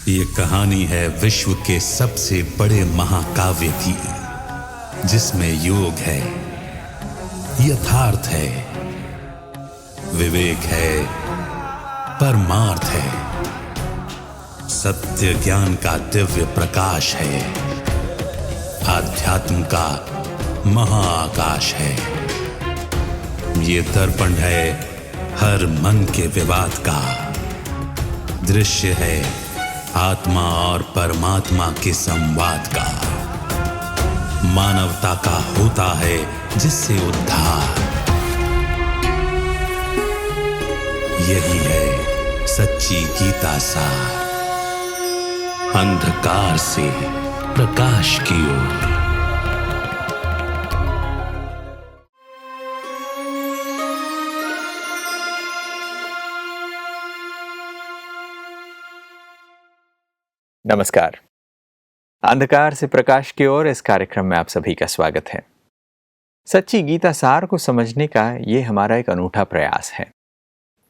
ये कहानी है विश्व के सबसे बड़े महाकाव्य की, जिसमें योग है, यथार्थ है, विवेक है, परमार्थ है, सत्य ज्ञान का दिव्य प्रकाश है, आध्यात्म का महाआकाश है। ये दर्पण है हर मन के विवाद का, दृश्य है आत्मा और परमात्मा के संवाद का, मानवता का होता है जिससे उद्धार। यही है सच्ची गीता सार, अंधकार से प्रकाश की ओर। नमस्कार। अंधकार से प्रकाश की ओर इस कार्यक्रम में आप सभी का स्वागत है। सच्ची गीता सार को समझने का ये हमारा एक अनूठा प्रयास है।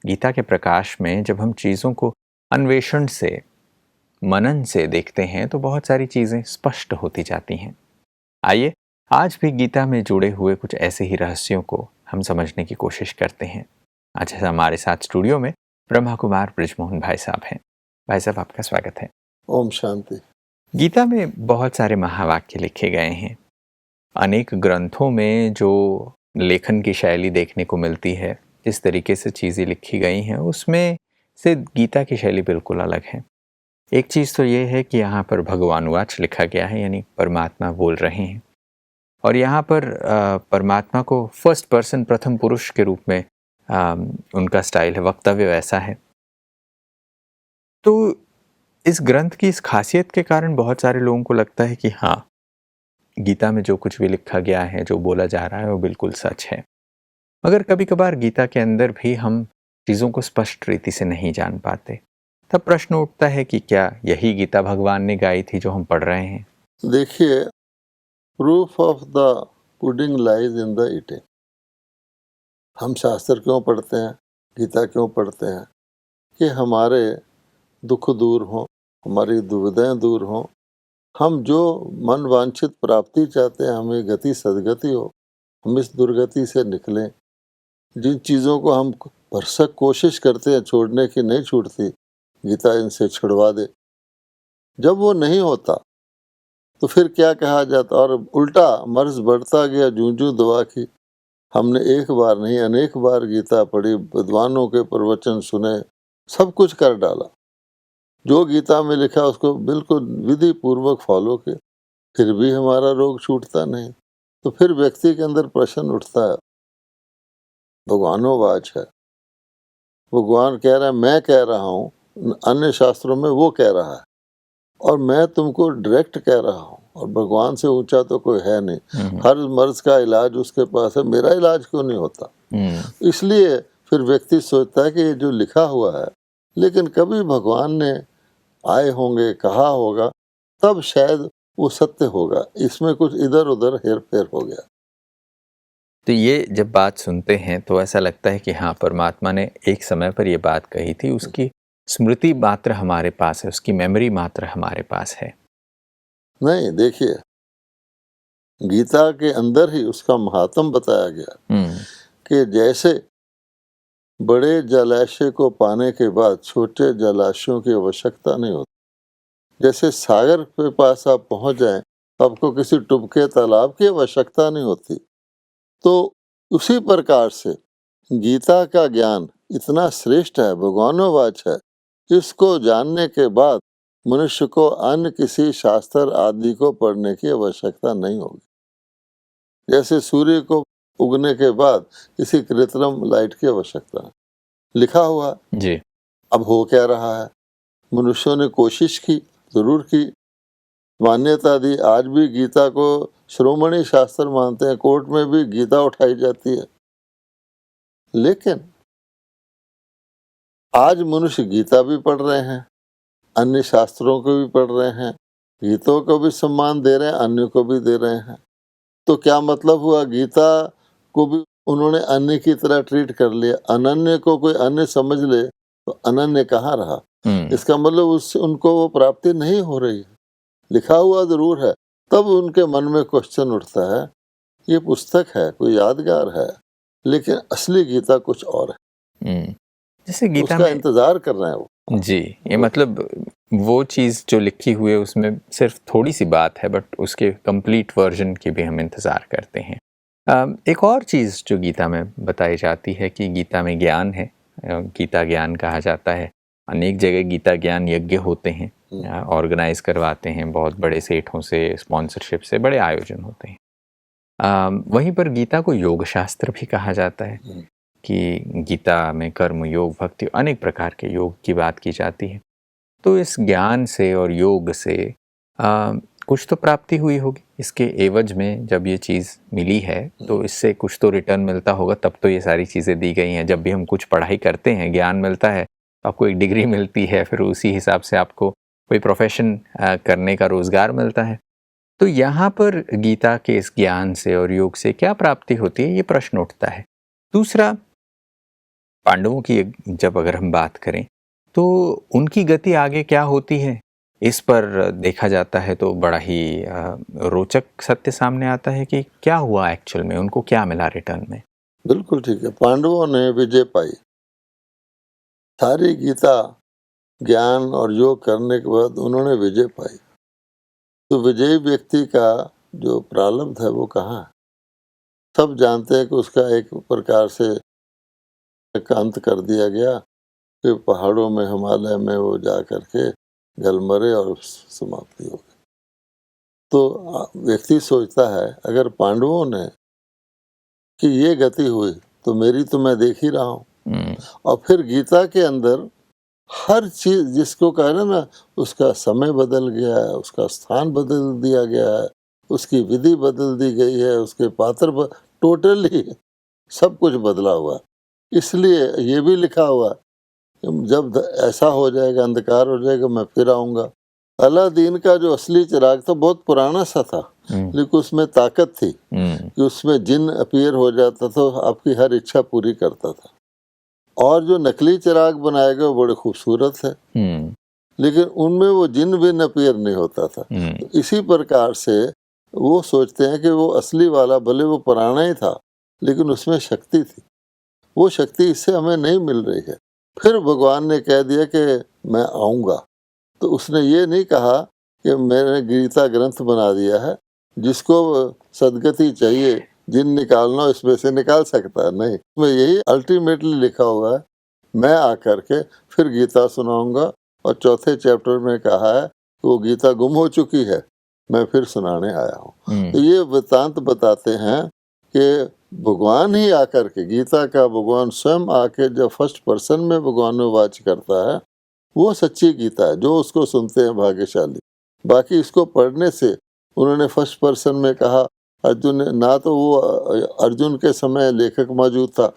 गीता के प्रकाश में जब हम चीज़ों को अन्वेषण से, मनन से देखते हैं तो बहुत सारी चीज़ें स्पष्ट होती जाती हैं। आइए आज भी गीता में जुड़े हुए कुछ ऐसे ही रहस्यों को हम समझने की कोशिश करते हैं। आज हमारे साथ स्टूडियो में ब्रह्मा कुमार बृजमोहन भाई साहब हैं। भाई साहब, आपका स्वागत है। ओम शांति। गीता में बहुत सारे महावाक्य लिखे गए हैं। अनेक ग्रंथों में जो लेखन की शैली देखने को मिलती है, जिस तरीके से चीज़ें लिखी गई हैं, उसमें से गीता की शैली बिल्कुल अलग है। एक चीज़ तो ये है कि यहाँ पर भगवानुवाच लिखा गया है, यानी परमात्मा बोल रहे हैं, और यहाँ पर परमात्मा को फर्स्ट पर्सन, प्रथम पुरुष के रूप में उनका स्टाइल है, वक्तव्य वैसा है। तो इस ग्रंथ की इस खासियत के कारण बहुत सारे लोगों को लगता है कि हाँ, गीता में जो कुछ भी लिखा गया है, जो बोला जा रहा है, वो बिल्कुल सच है। मगर कभी कभार गीता के अंदर भी हम चीज़ों को स्पष्ट रीति से नहीं जान पाते। तब प्रश्न उठता है कि क्या यही गीता भगवान ने गाई थी जो हम पढ़ रहे हैं? देखिए, proof of the pudding lies in the eating. हम शास्त्र क्यों पढ़ते हैं, गीता क्यों पढ़ते हैं? कि हमारे दुख दूर हों, हमारी दुविधाएं दूर हों, हम जो मन वांछित प्राप्ति चाहते हैं, हमें गति सदगति हो, हम इस दुर्गति से निकलें। जिन चीज़ों को हम भरसक कोशिश करते हैं छोड़ने की, नहीं छूटती, गीता इनसे छुड़वा दे। जब वो नहीं होता तो फिर क्या कहा जाता, और उल्टा मर्ज बढ़ता गया जूं जूं दवा की। हमने एक बार नहीं अनेक बार गीता पढ़ी, विद्वानों के प्रवचन सुने, सब कुछ कर डाला। जो गीता में लिखा उसको बिल्कुल विधि पूर्वक फॉलो किया, फिर भी हमारा रोग छूटता नहीं। तो फिर व्यक्ति के अंदर प्रश्न उठता है, भगवानोवाच है, भगवान कह रहा है, मैं कह रहा हूँ, अन्य शास्त्रों में वो कह रहा है, और मैं तुमको डायरेक्ट कह रहा हूँ, और भगवान से ऊंचा तो कोई है नहीं। हर मर्ज का इलाज उसके पास है, मेरा इलाज क्यों नहीं होता? इसलिए फिर व्यक्ति सोचता है कि ये जो लिखा हुआ है, लेकिन कभी भगवान ने आए होंगे, कहा होगा, तब शायद वो सत्य होगा। इसमें कुछ इधर उधर हेर फेर हो गया। तो ये जब बात सुनते हैं तो ऐसा लगता है कि हाँ, परमात्मा ने एक समय पर ये बात कही थी, उसकी स्मृति मात्र हमारे पास है, उसकी मेमोरी मात्र हमारे पास है। नहीं, देखिए, गीता के अंदर ही उसका महात्म बताया गया कि जैसे बड़े जलाशय को पाने के बाद छोटे जलाशयों की आवश्यकता नहीं होती। जैसे सागर के पास आप पहुंच जाएं, आपको किसी टुबके तालाब की आवश्यकता नहीं होती। तो उसी प्रकार से गीता का ज्ञान इतना श्रेष्ठ है, भगवानोवाच है, इसको जानने के बाद मनुष्य को अन्य किसी शास्त्र आदि को पढ़ने की आवश्यकता नहीं होगी। जैसे सूर्य को उगने के बाद किसी कृत्रिम लाइट की आवश्यकता है, लिखा हुआ जी। अब हो क्या रहा है? मनुष्यों ने कोशिश की, जरूर की, मान्यता दी। आज भी गीता को श्रोमणी शास्त्र मानते हैं, कोर्ट में भी गीता उठाई जाती है। लेकिन आज मनुष्य गीता भी पढ़ रहे हैं, अन्य शास्त्रों को भी पढ़ रहे हैं, गीतों को भी सम्मान दे रहे हैं, अन्य को भी दे रहे हैं। तो क्या मतलब हुआ? गीता को भी उन्होंने अन्य की तरह ट्रीट कर लिया। अनन्य को कोई अन्य समझ ले तो अनन्य कहाँ रहा? इसका मतलब उससे उनको वो प्राप्ति नहीं हो रही है। लिखा हुआ जरूर है, तब उनके मन में क्वेश्चन उठता है, ये पुस्तक है, कोई यादगार है, लेकिन असली गीता कुछ और है। जैसे गीता उसका में इंतजार कर रहे हैं वो। जी, ये मतलब वो चीज़ जो लिखी हुई है उसमें सिर्फ थोड़ी सी बात है, बट उसके कंप्लीट वर्जन की भी हम इंतज़ार करते हैं। एक और चीज़ जो गीता में बताई जाती है कि गीता में ज्ञान है, गीता ज्ञान कहा जाता है। अनेक जगह गीता ज्ञान यज्ञ होते हैं, ऑर्गेनाइज करवाते हैं बहुत बड़े सेठों से, स्पॉन्सरशिप से बड़े आयोजन होते हैं। वहीं पर गीता को योग शास्त्र भी कहा जाता है कि गीता में कर्म, योग, भक्ति, अनेक प्रकार के योग की बात की जाती है। तो इस ज्ञान से और योग से कुछ तो प्राप्ति हुई होगी इसके एवज में। जब ये चीज़ मिली है तो इससे कुछ तो रिटर्न मिलता होगा, तब तो ये सारी चीज़ें दी गई हैं। जब भी हम कुछ पढ़ाई करते हैं, ज्ञान मिलता है, तो आपको एक डिग्री मिलती है, फिर उसी हिसाब से आपको कोई प्रोफेशन करने का रोज़गार मिलता है। तो यहाँ पर गीता के इस ज्ञान से और योग से क्या प्राप्ति होती है, ये प्रश्न उठता है। दूसरा, पांडवों की जब अगर हम बात करें तो उनकी गति आगे क्या होती है, इस पर देखा जाता है तो बड़ा ही रोचक सत्य सामने आता है कि क्या हुआ एक्चुअल में, उनको क्या मिला रिटर्न में। बिल्कुल ठीक है, पांडवों ने विजय पाई। सारी गीता ज्ञान और योग करने के बाद उन्होंने विजय पाई। तो विजयी व्यक्ति का जो प्रारब्ध है वो कहाँ है? सब जानते हैं कि उसका एक प्रकार से अंत कर दिया गया कि पहाड़ों में, हिमालय में वो जा करके गल मरे और समाप्ति हो गई। तो व्यक्ति सोचता है, अगर पांडवों ने कि ये गति हुई तो मेरी तो मैं देख ही रहा हूँ। और फिर गीता के अंदर हर चीज जिसको कहना ना, उसका समय बदल गया है, उसका स्थान बदल दिया गया है, उसकी विधि बदल दी गई है, उसके पात्र टोटली सब कुछ बदला हुआ। इसलिए ये भी लिखा हुआ, जब ऐसा हो जाएगा, अंधकार हो जाएगा, मैं फिर आऊंगा। अलादीन का जो असली चिराग था बहुत पुराना सा था, लेकिन उसमें ताकत थी कि उसमें जिन अपीयर हो जाता था, आपकी हर इच्छा पूरी करता था। और जो नकली चिराग बनाए गए वो बड़े खूबसूरत है, लेकिन उनमें वो जिन भी अपीयर नहीं होता था। तो इसी प्रकार से वो सोचते हैं कि वो असली वाला भले वो पुराना ही था, लेकिन उसमें शक्ति थी, वो शक्ति इससे हमें नहीं मिल रही है। फिर भगवान ने कह दिया कि मैं आऊँगा। तो उसने ये नहीं कहा कि मैंने गीता ग्रंथ बना दिया है, जिसको सदगति चाहिए, जिन निकालना इसमें से निकाल सकता है, नहीं। मैं यही अल्टीमेटली लिखा हुआ है, मैं आकर के फिर गीता सुनाऊंगा। और चौथे चैप्टर में कहा है कि वो गीता गुम हो चुकी है, मैं फिर सुनाने आया हूँ। तो ये वृत्तांत बताते हैं कि भगवान ही आकर के, गीता का भगवान स्वयं आके जब फर्स्ट पर्सन में भगवान में वाच करता है, वो सच्ची गीता है। जो उसको सुनते हैं भाग्यशाली। बाकी इसको पढ़ने से, उन्होंने फर्स्ट पर्सन में कहा, अर्जुन ना तो वो अर्जुन के समय लेखक मौजूद था,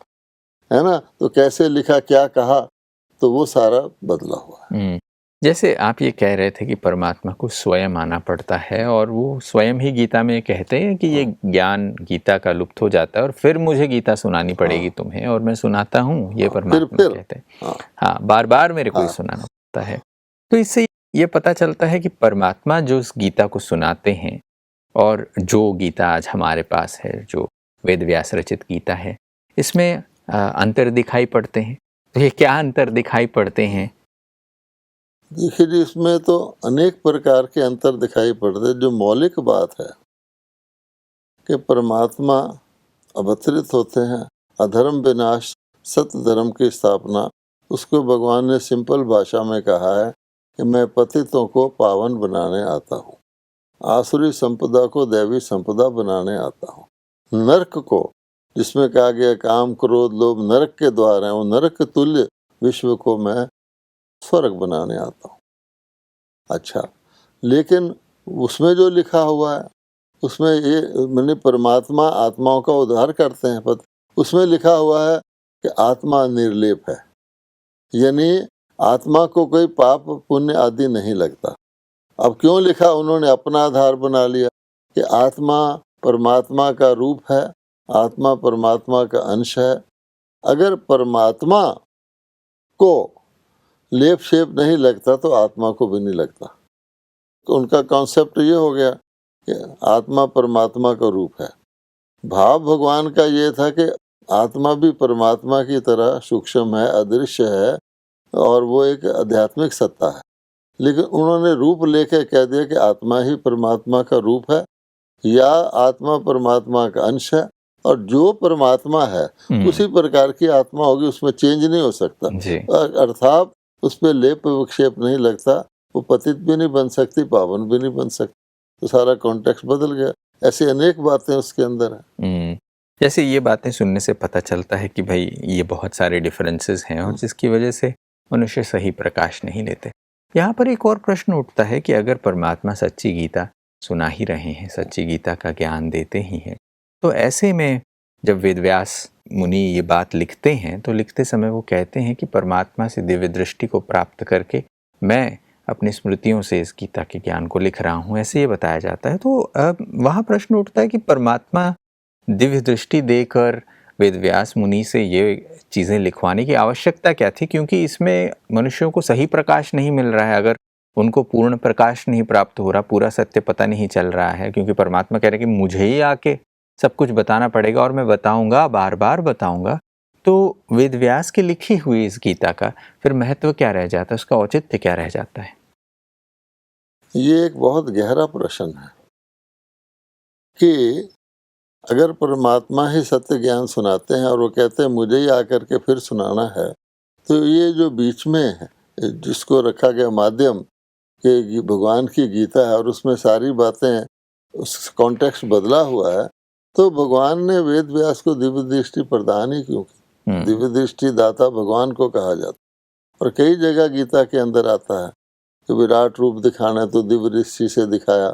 है ना, तो कैसे लिखा, क्या कहा, तो वो सारा बदला हुआ है। जैसे आप ये कह रहे थे कि परमात्मा को स्वयं आना पड़ता है, और वो स्वयं ही गीता में कहते हैं कि ये ज्ञान गीता का लुप्त हो जाता है और फिर मुझे गीता सुनानी पड़ेगी तुम्हें, और मैं सुनाता हूँ, ये परमात्मा कहते हैं। हाँ, बार बार मेरे को सुनाना पड़ता है। तो इससे ये पता चलता है कि परमात्मा जो इस गीता को सुनाते हैं, और जो गीता आज हमारे पास है, जो वेद व्यास रचित गीता है, इसमें अंतर दिखाई पड़ते हैं। तो ये क्या अंतर दिखाई पड़ते हैं? देखिए जी, इसमें तो अनेक प्रकार के अंतर दिखाई पड़ते हैं। जो मौलिक बात है कि परमात्मा अवतरित होते हैं, अधर्म विनाश, सत्य धर्म की स्थापना, उसको भगवान ने सिंपल भाषा में कहा है कि मैं पतितों को पावन बनाने आता हूँ, आसुरी संपदा को दैवी संपदा बनाने आता हूँ, नरक को, जिसमें कहा गया काम क्रोध लोभ नरक के द्वार हैं, वो नरक तुल्य विश्व को मैं स्वर्ग बनाने आता हूँ। अच्छा, लेकिन उसमें जो लिखा हुआ है, उसमें ये मैंने परमात्मा आत्माओं का उद्धार करते हैं, पर उसमें लिखा हुआ है कि आत्मा निर्लेप है, यानी आत्मा को कोई पाप पुण्य आदि नहीं लगता। अब क्यों लिखा? उन्होंने अपना आधार बना लिया कि आत्मा परमात्मा का रूप है, आत्मा परमात्मा का अंश है। अगर परमात्मा को लेप शेप नहीं लगता तो आत्मा को भी नहीं लगता। तो उनका कॉन्सेप्ट ये हो गया कि आत्मा परमात्मा का रूप है। भाव भगवान का ये था कि आत्मा भी परमात्मा की तरह सूक्ष्म है, अदृश्य है और वो एक आध्यात्मिक सत्ता है। लेकिन उन्होंने रूप लेके कह दिया कि आत्मा ही परमात्मा का रूप है या आत्मा परमात्मा का अंश है और जो परमात्मा है उसी प्रकार की आत्मा होगी, उसमें चेंज नहीं हो सकता। अर्थात उस पर लेप विक्षेप नहीं लगता, वो पतित भी नहीं बन सकती, पावन भी नहीं बन सकती। तो सारा कॉन्टेक्स्ट बदल गया। ऐसी अनेक बातें उसके अंदर हैं। जैसे ये बातें सुनने से पता चलता है कि भाई ये बहुत सारे डिफरेंसेस हैं और जिसकी वजह से मनुष्य सही प्रकाश नहीं लेते। यहाँ पर एक और प्रश्न उठता है कि अगर परमात्मा सच्ची गीता सुना ही रहे हैं, सच्ची गीता का ज्ञान देते ही हैं, तो ऐसे में जब वेदव्यास मुनि ये बात लिखते हैं तो लिखते समय वो कहते हैं कि परमात्मा से दिव्य दृष्टि को प्राप्त करके मैं अपनी स्मृतियों से इस गीता के ज्ञान को लिख रहा हूँ, ऐसे ये बताया जाता है। तो वहाँ प्रश्न उठता है कि परमात्मा दिव्य दृष्टि देकर वेदव्यास मुनि से ये चीज़ें लिखवाने की आवश्यकता क्या थी, क्योंकि इसमें मनुष्यों को सही प्रकाश नहीं मिल रहा है। अगर उनको पूर्ण प्रकाश नहीं प्राप्त हो रहा, पूरा सत्य पता नहीं चल रहा है, क्योंकि परमात्मा कह रहे हैं कि मुझे ही आके सब कुछ बताना पड़ेगा और मैं बताऊंगा, बार बार बताऊंगा, तो वेदव्यास की लिखी हुई इस गीता का फिर महत्व क्या रह जाता है, उसका औचित्य क्या रह जाता है? ये एक बहुत गहरा प्रश्न है कि अगर परमात्मा ही सत्य ज्ञान सुनाते हैं और वो कहते हैं मुझे ही आकर के फिर सुनाना है, तो ये जो बीच में है जिसको रखा गया माध्यम कि भगवान की गीता है और उसमें सारी बातें, उस कॉन्टेक्स्ट बदला हुआ है, तो भगवान ने वेद व्यास को दिव्य दृष्टि प्रदान ही क्यों की? दिव्य दृष्टि दाता भगवान को कहा जाता। और कई जगह गीता के अंदर आता है कि विराट रूप दिखाना तो दिव्य दृष्टि से दिखाया।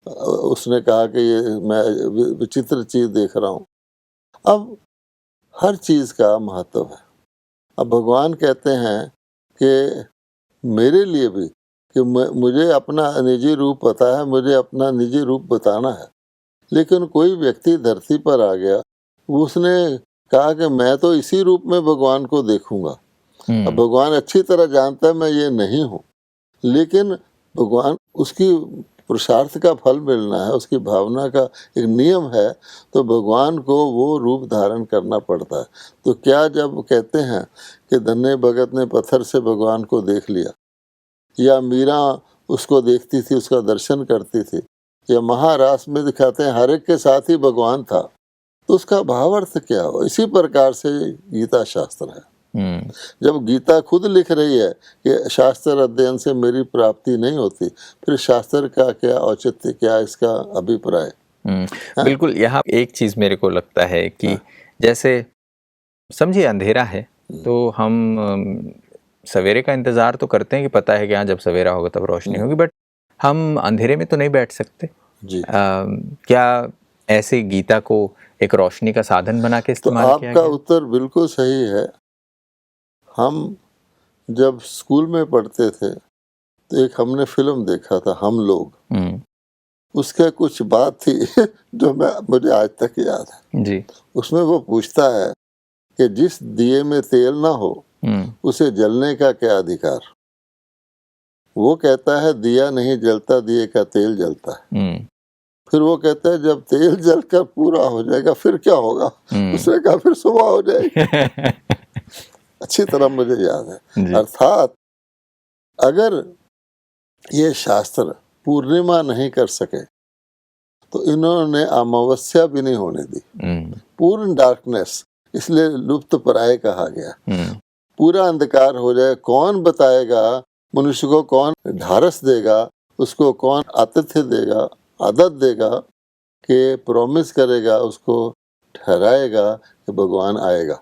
उसने कहा कि ये मैं विचित्र चीज देख रहा हूँ। अब हर चीज का महत्व है। अब भगवान कहते हैं कि मेरे लिए भी कि मुझे अपना निजी रूप पता है, मुझे अपना निजी रूप बताना है। लेकिन कोई व्यक्ति धरती पर आ गया, उसने कहा कि मैं तो इसी रूप में भगवान को देखूंगा। अब भगवान अच्छी तरह जानता है मैं ये नहीं हूँ, लेकिन भगवान उसकी पुरुषार्थ का फल मिलना है, उसकी भावना का एक नियम है, तो भगवान को वो रूप धारण करना पड़ता है। तो क्या जब कहते हैं कि धन्य भगत ने पत्थर से भगवान को देख लिया, या मीरा उसको देखती थी, उसका दर्शन करती थी, या महारास में दिखाते हैं हर एक के साथ ही भगवान था, तो उसका भावार्थ क्या हो? इसी प्रकार से गीता शास्त्र है। जब गीता खुद लिख रही है कि शास्त्र अध्ययन से मेरी प्राप्ति नहीं होती, फिर शास्त्र का क्या औचित्य, क्या इसका अभिप्राय? बिल्कुल। यहाँ एक चीज मेरे को लगता है कि जैसे समझिए अंधेरा है तो हम सवेरे का इंतजार तो करते हैं कि पता है कि हाँ जब सवेरा होगा तब रोशनी होगी, बट हम अंधेरे में तो नहीं बैठ सकते जी। क्या ऐसे गीता को एक रोशनी का साधन बना के इस्तेमाल किया गया? आपका उत्तर बिल्कुल सही है। हम जब स्कूल में पढ़ते थे तो एक हमने फिल्म देखा था, हम लोग। उसके कुछ बात थी जो मुझे आज तक याद है जी। उसमें वो पूछता है कि जिस दिए में तेल ना हो उसे जलने का क्या अधिकार? वो कहता है दिया नहीं जलता, दिए का तेल जलता है। फिर वो कहता है जब तेल जलकर पूरा हो जाएगा फिर क्या होगा? उसने कहा फिर सुबह हो जाएगी। अच्छी तरह मुझे याद है। अर्थात अगर ये शास्त्र पूर्णिमा नहीं कर सके तो इन्होंने अमावस्या भी नहीं होने दी। पूर्ण डार्कनेस, इसलिए लुप्त प्राय कहा गया। पूरा अंधकार हो जाए, कौन बताएगा मनुष्य को? कौन ढारस देगा उसको? कौन आतिथ्य देगा, आदत देगा कि प्रॉमिस करेगा, उसको ठहराएगा कि भगवान आएगा?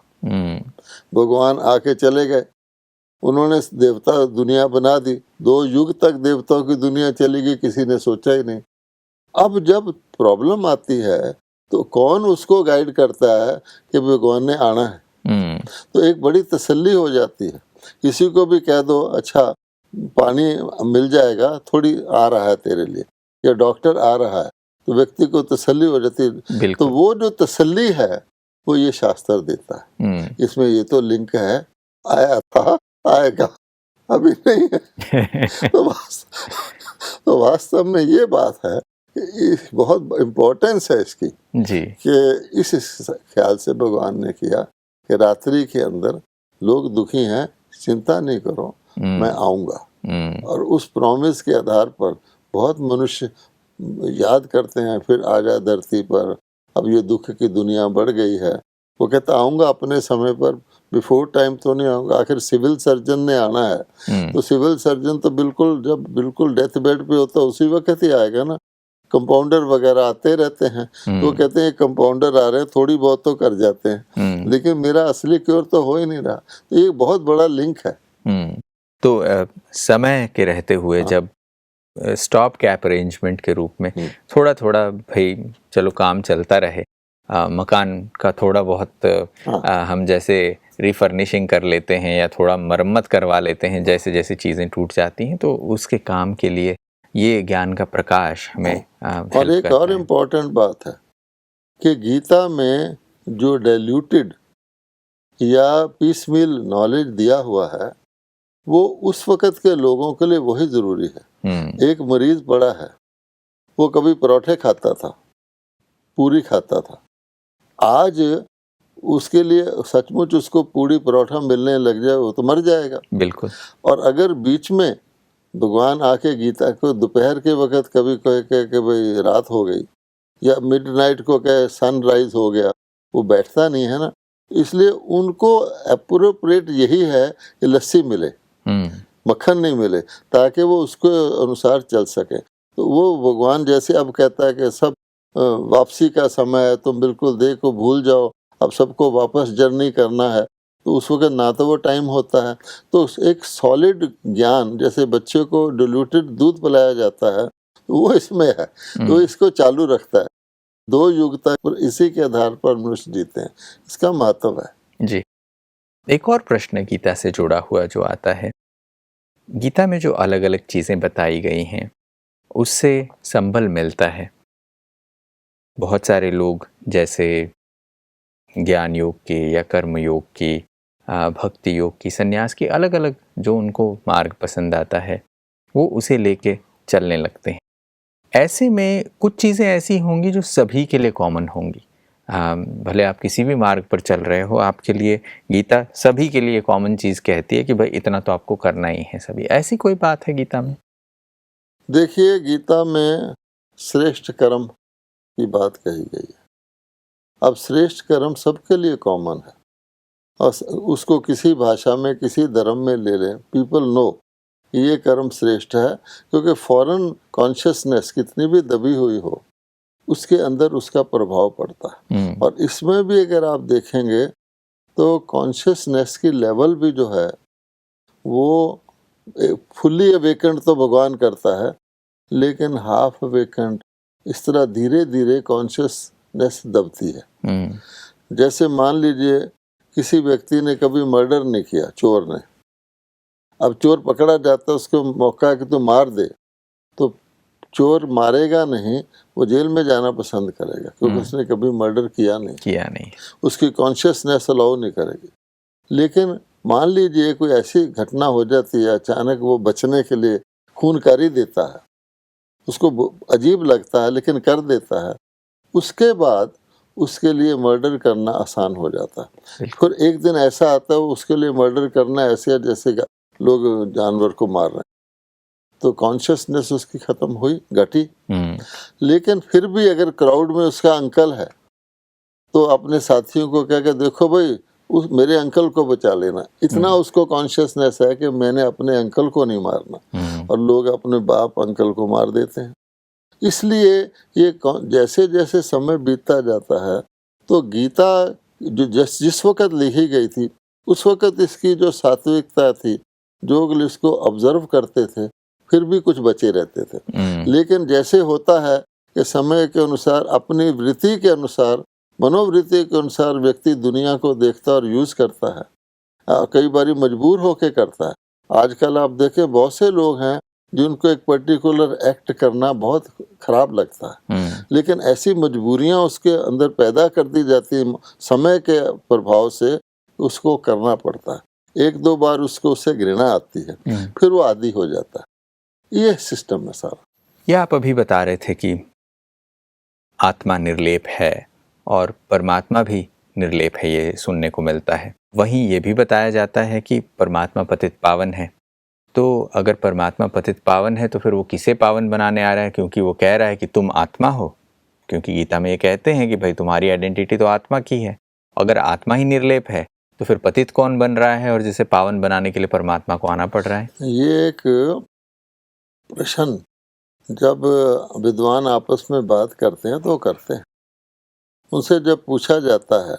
भगवान आके चले गए, उन्होंने देवता दुनिया बना दी, 2 युग तक देवताओं की दुनिया चलेगी, किसी ने सोचा ही नहीं। अब जब प्रॉब्लम आती है तो कौन उसको गाइड करता है कि भगवान ने आना है? तो एक बड़ी तसल्ली हो जाती है। किसी को भी कह दो अच्छा पानी मिल जाएगा, थोड़ी आ रहा है तेरे लिए, या डॉक्टर आ रहा है, तो व्यक्ति को तसल्ली हो जाती है। तो वो जो तसल्ली है वो ये शास्त्र देता है। इसमें ये तो लिंक है, आया था आएगा, अभी नहीं है। तो वास्तव में ये बात है कि बहुत इम्पोर्टेंस है इसकी जी कि इस ख्याल से भगवान ने किया कि रात्रि के अंदर लोग दुखी हैं, चिंता नहीं करो, मैं आऊँगा। और उस प्रॉमिस के आधार पर बहुत मनुष्य याद करते हैं, फिर आ जा धरती पर, अब ये दुख की दुनिया बढ़ गई है। वो कहता आऊँगा अपने समय पर, बिफोर टाइम तो नहीं आऊँगा। आखिर सिविल सर्जन ने आना है, तो सिविल सर्जन तो जब बिल्कुल डेथ बेड पे होता है उसी वक्त ही आएगा ना। कंपाउंडर वगैरह आते रहते हैं, तो कहते हैं कंपाउंडर आ रहे हैं, थोड़ी बहुत तो कर जाते हैं, लेकिन मेरा असली क्योर तो हो ही नहीं रहा। तो ये बहुत बड़ा लिंक है। तो समय के रहते हुए जब स्टॉप कैप अरेंजमेंट के रूप में थोड़ा थोड़ा भाई चलो काम चलता रहे, मकान का थोड़ा बहुत हम जैसे रिफर्निशिंग कर लेते हैं या थोड़ा मरम्मत करवा लेते हैं, जैसे जैसे चीज़ें टूट जाती हैं, तो उसके काम के लिए ये ज्ञान का प्रकाश हमें और एक और इम्पोर्टेंट बात है कि गीता में जो डाइल्यूटेड या पीसमील नॉलेज दिया हुआ है वो उस वक़्त के लोगों के लिए वही ज़रूरी है। एक मरीज़ पड़ा है, वो कभी परोठे खाता था, पूरी खाता था, आज उसके लिए सचमुच उसको पूरी परोठा मिलने लग जाए वो तो मर जाएगा। बिल्कुल। और अगर बीच में भगवान आके गीता को दोपहर के वक़्त कभी कहे कि भाई रात हो गई, या मिडनाइट को कहे सनराइज हो गया, वो बैठता नहीं है ना। इसलिए उनको एप्रोप्रिएट यही है कि लस्सी मिले, मक्खन नहीं मिले, ताकि वो उसके अनुसार चल सके। तो वो भगवान जैसे अब कहता है कि सब वापसी का समय है, तुम बिल्कुल देह को भूल जाओ, अब सबको वापस जर्नी करना है, तो उस वक्त ना तो वो टाइम होता है। तो एक सॉलिड ज्ञान, जैसे बच्चे को डिल्यूटेड दूध पिलाया जाता है, वो इसमें है, तो इसको चालू रखता है। 2 युग तक इसी के आधार पर मनुष्य जीते हैं, इसका महत्व है। जी। एक और प्रश्न गीता से जुड़ा हुआ जो आता है, गीता में जो अलग अलग चीज़ें बताई गई हैं उससे संबल मिलता है। बहुत सारे लोग जैसे ज्ञान योग के या कर्म योग की, भक्ति योग की, संन्यास की, अलग अलग जो उनको मार्ग पसंद आता है वो उसे लेके चलने लगते हैं। ऐसे में कुछ चीज़ें ऐसी होंगी जो सभी के लिए कॉमन होंगी। भले आप किसी भी मार्ग पर चल रहे हो, आपके लिए गीता सभी के लिए कॉमन चीज़ कहती है कि भाई इतना तो आपको करना ही है सभी। ऐसी कोई बात है गीता में? देखिए, गीता में श्रेष्ठ कर्म की बात कही गई है। अब श्रेष्ठ कर्म सबके लिए कॉमन है, और उसको किसी भाषा में किसी धर्म में ले लें, पीपल नो ये कर्म श्रेष्ठ है, क्योंकि फॉरेन कॉन्शियसनेस कितनी भी दबी हुई हो उसके अंदर उसका प्रभाव पड़ता है। और इसमें भी अगर आप देखेंगे तो कॉन्शियसनेस की लेवल भी जो है वो फुल्ली अवेकेंड तो भगवान करता है, लेकिन हाफ अवेकेंड इस तरह धीरे धीरे कॉन्शियसनेस दबती है। जैसे मान लीजिए किसी व्यक्ति ने कभी मर्डर नहीं किया, चोर ने, अब चोर पकड़ा जाता है, उसको मौका है कि तू मार दे, तो चोर मारेगा नहीं, वो जेल में जाना पसंद करेगा, क्योंकि उसने कभी मर्डर किया नहीं, उसकी कॉन्शियसनेस अलाउ नहीं करेगी। लेकिन मान लीजिए कोई ऐसी घटना हो जाती है, अचानक वो बचने के लिए खूनकारी देता है, उसको अजीब लगता है लेकिन कर देता है, उसके बाद उसके लिए मर्डर करना आसान हो जाता है। फिर एक दिन ऐसा आता है उसके लिए मर्डर करना ऐसे जैसे लोग जानवर को मार रहे हैं, तो कॉन्शियसनेस उसकी खत्म हुई, घटी। लेकिन फिर भी अगर क्राउड में उसका अंकल है तो अपने साथियों को कह के देखो भाई उस मेरे अंकल को बचा लेना, इतना उसको कॉन्शियसनेस है कि मैंने अपने अंकल को नहीं मारना, और लोग अपने बाप अंकल को मार देते हैं। इसलिए ये जैसे जैसे समय बीतता जाता है तो गीता जो जिस वक़्त लिखी गई थी उस वक़्त इसकी जो सात्विकता थी, जो इसको ऑब्जर्व करते थे, फिर भी कुछ बचे रहते थे। लेकिन जैसे होता है कि समय के अनुसार, अपनी वृत्ति के अनुसार, मनोवृत्ति के अनुसार व्यक्ति दुनिया को देखता और यूज़ करता है, कई बार मजबूर होके करता है। आजकल आप देखें बहुत से लोग हैं जिनको एक पर्टिकुलर एक्ट करना बहुत खराब लगता है, लेकिन ऐसी मजबूरियां उसके अंदर पैदा कर दी जाती है, समय के प्रभाव से उसको करना पड़ता है। एक दो बार उससे घृणा आती है, फिर वो आदी हो जाता है। ये सिस्टम है सारा। यह आप अभी बता रहे थे कि आत्मा निर्लेप है और परमात्मा भी निर्लेप है, ये सुनने को मिलता है। वहीं ये भी बताया जाता है कि परमात्मा पतित पावन है। तो अगर परमात्मा पतित पावन है तो फिर वो किसे पावन बनाने आ रहा है? क्योंकि वो कह रहा है कि तुम आत्मा हो, क्योंकि गीता में ये कहते हैं कि भाई तुम्हारी आइडेंटिटी तो आत्मा की है। अगर आत्मा ही निर्लेप है तो फिर पतित कौन बन रहा है और जिसे पावन बनाने के लिए परमात्मा को आना पड़ रहा है? ये एक प्रश्न जब विद्वान आपस में बात करते हैं तो करते हैं। उनसे जब पूछा जाता है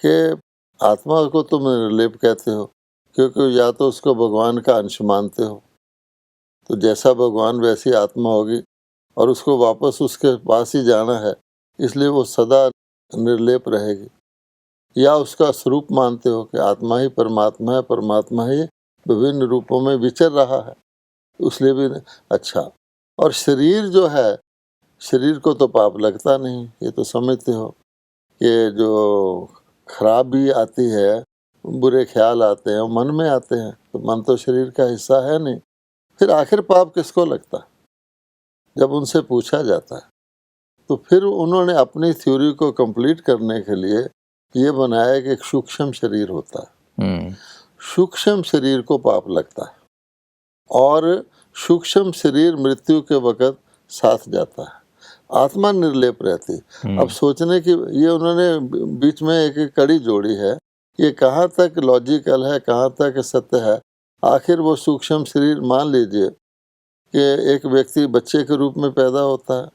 कि आत्मा को तुम निर्लेप कहते हो क्योंकि या तो उसको भगवान का अंश मानते हो, तो जैसा भगवान वैसी आत्मा होगी और उसको वापस उसके पास ही जाना है, इसलिए वो सदा निर्लेप रहेगी, या उसका स्वरूप मानते हो कि आत्मा ही परमात्मा है, परमात्मा ही विभिन्न रूपों में विचर रहा है, उसलिए भी अच्छा। और शरीर जो है, शरीर को तो पाप लगता नहीं, ये तो समझते हो कि जो खराबी आती है, बुरे ख्याल आते हैं, मन में आते हैं, तो मन तो शरीर का हिस्सा है नहीं, फिर आखिर पाप किसको लगता है? जब उनसे पूछा जाता है तो फिर उन्होंने अपनी थ्योरी को कंप्लीट करने के लिए ये बनाया कि एक सूक्ष्म शरीर होता है, सूक्ष्म शरीर को पाप लगता है और सूक्ष्म शरीर मृत्यु के वक़्त साथ जाता है, आत्मा निर्लेप रहती। अब सोचने की ये उन्होंने बीच में एक कड़ी जोड़ी है, ये कहाँ तक लॉजिकल है, कहाँ तक सत्य है। आखिर वो सूक्ष्म शरीर, मान लीजिए कि एक व्यक्ति बच्चे के रूप में पैदा होता है,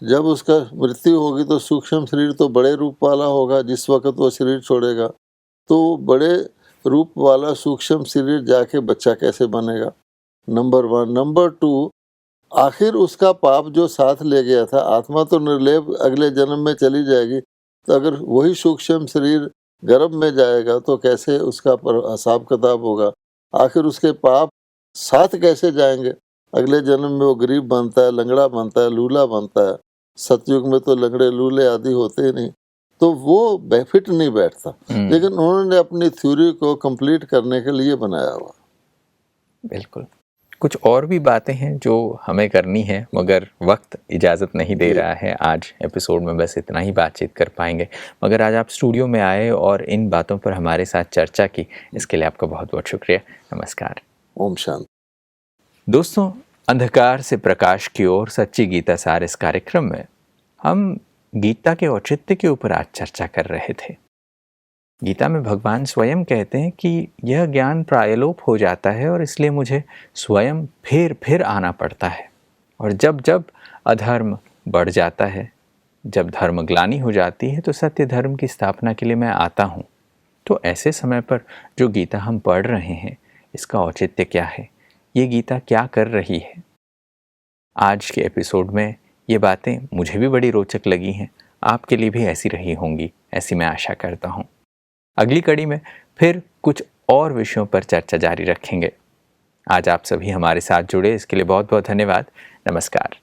जब उसका मृत्यु होगी तो सूक्ष्म शरीर तो बड़े रूप वाला होगा, जिस वक़्त वो शरीर छोड़ेगा, तो बड़े रूप वाला सूक्ष्म शरीर जाके बच्चा कैसे बनेगा? नंबर 1। नंबर 2, आखिर उसका पाप जो साथ ले गया था, आत्मा तो निर्लेप अगले जन्म में चली जाएगी, तो अगर वही सूक्ष्म शरीर गर्भ में जाएगा तो कैसे उसका हिसाब किताब होगा? आखिर उसके पाप साथ कैसे जाएंगे? अगले जन्म में वो गरीब बनता है, लंगड़ा बनता है, लूला बनता है। सतयुग में तो लंगड़े लूले आदि होते ही नहीं, तो वो बेफिट नहीं बैठता। लेकिन उन्होंने अपनी थ्योरी को कंप्लीट करने के लिए बनाया हुआ। बिल्कुल। कुछ और भी बातें हैं जो हमें करनी है, मगर वक्त इजाज़त नहीं दे रहा है। आज एपिसोड में बस इतना ही बातचीत कर पाएंगे, मगर आज आप स्टूडियो में आए और इन बातों पर हमारे साथ चर्चा की, इसके लिए आपका बहुत बहुत शुक्रिया। नमस्कार। ओम शांति। दोस्तों, अंधकार से प्रकाश की ओर सच्ची गीता सार इस कार्यक्रम में हम गीता के औचित्य के ऊपर आज चर्चा कर रहे थे। गीता में भगवान स्वयं कहते हैं कि यह ज्ञान प्रायलोप हो जाता है और इसलिए मुझे स्वयं फिर आना पड़ता है। और जब जब अधर्म बढ़ जाता है, जब धर्मग्लानि हो जाती है, तो सत्य धर्म की स्थापना के लिए मैं आता हूँ। तो ऐसे समय पर जो गीता हम पढ़ रहे हैं, इसका औचित्य क्या है? ये गीता क्या कर रही है? आज के एपिसोड में ये बातें मुझे भी बड़ी रोचक लगी हैं, आपके लिए भी ऐसी रही होंगी, ऐसी मैं आशा करता हूँ। अगली कड़ी में फिर कुछ और विषयों पर चर्चा जारी रखेंगे। आज आप सभी हमारे साथ जुड़े, इसके लिए बहुत बहुत धन्यवाद। नमस्कार।